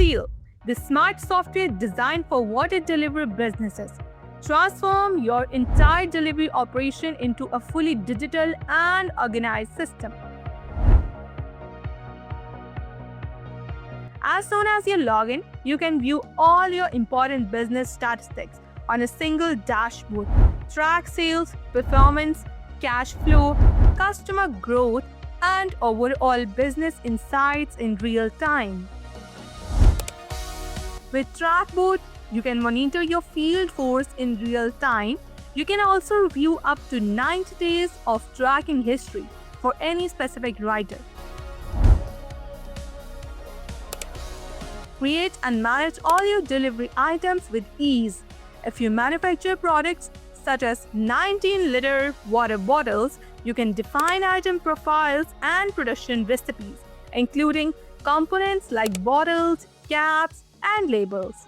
Seal, the smart software designed for water delivery businesses. Transform your entire delivery operation into a fully digital and organized system. As soon as you log in, you can view all your important business statistics on a single dashboard. Track sales, performance, cash flow, customer growth, and overall business insights in real time. With Trackboard, you can monitor your field force in real time. You can also view up to 90 days of tracking history for any specific rider. Create and manage all your delivery items with ease. If you manufacture products such as 19-liter water bottles, you can define item profiles and production recipes, including components like bottles, caps, and labels.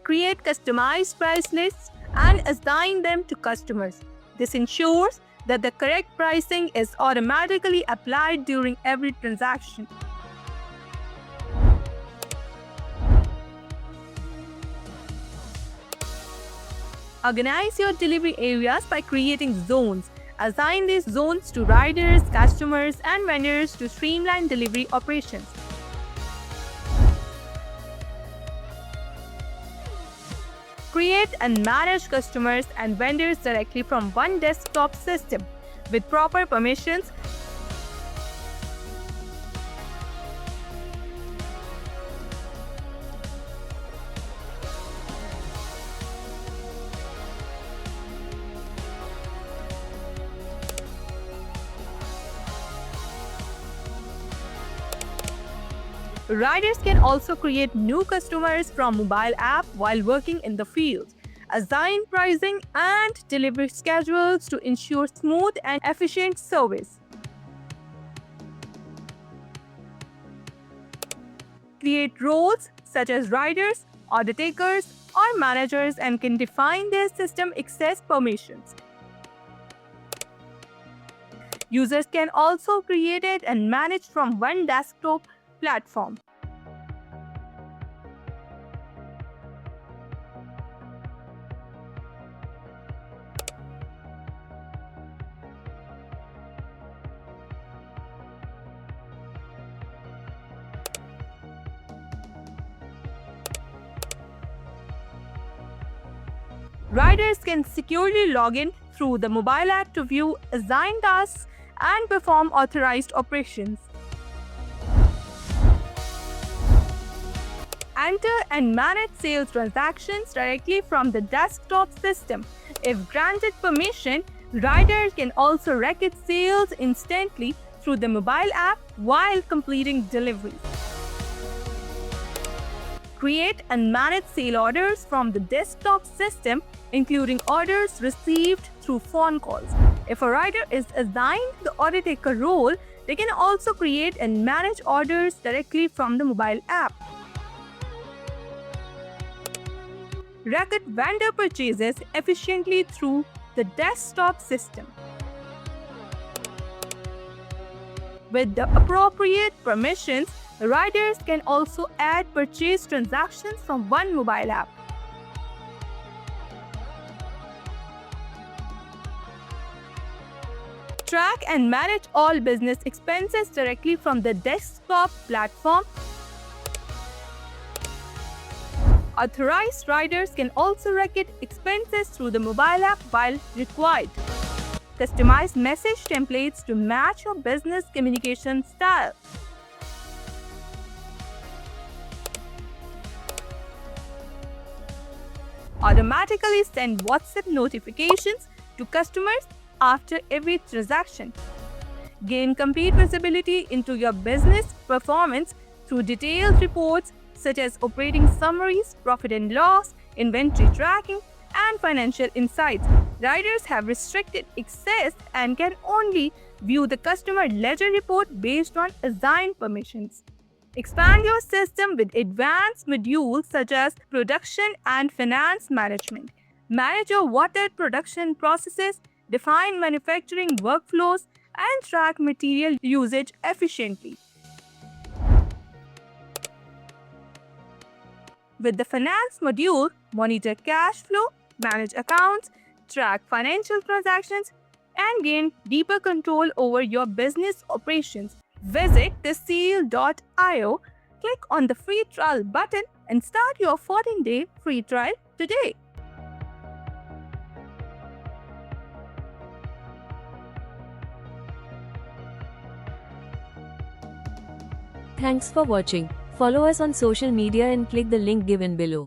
Create customized price lists and assign them to customers. This ensures that the correct pricing is automatically applied during every transaction. Organize your delivery areas by creating zones. Assign these zones to riders, customers, and vendors to streamline delivery operations. Create and manage customers and vendors directly from one desktop system with proper permissions. Riders can also create new customers from mobile app while working in the field. Assign pricing and delivery schedules to ensure smooth and efficient service. Create roles such as riders, order takers, or managers and can define their system access permissions. Users can also create it and manage from one desktop platform. Riders can securely log in through the mobile app to view assigned tasks and perform authorized operations. Enter and manage sales transactions directly from the desktop system. If granted permission, riders can also record sales instantly through the mobile app while completing deliveries. Create and manage sale orders from the desktop system, including orders received through phone calls. If a rider is assigned the order taker role, they can also create and manage orders directly from the mobile app. Record vendor purchases efficiently through the desktop system. With the appropriate permissions, riders can also add purchase transactions from one mobile app. Track and manage all business expenses directly from the desktop platform. Authorized riders can also record expenses through the mobile app while required. Customize message templates to match your business communication style. Automatically send WhatsApp notifications to customers after every transaction. Gain complete visibility into your business performance through detailed reports such as operating summaries, profit and loss, inventory tracking, and financial insights. Riders have restricted access and can only view the customer ledger report based on assigned permissions. Expand your system with advanced modules such as production and finance management. Manage your water production processes, define manufacturing workflows, and track material usage efficiently. With the finance module, monitor cash flow, manage accounts, track financial transactions, and gain deeper control over your business operations. Visit tarsil.io, click on the free trial button, and start your 14-day free trial today. Thanks for watching. Follow us on social media and click the link given below.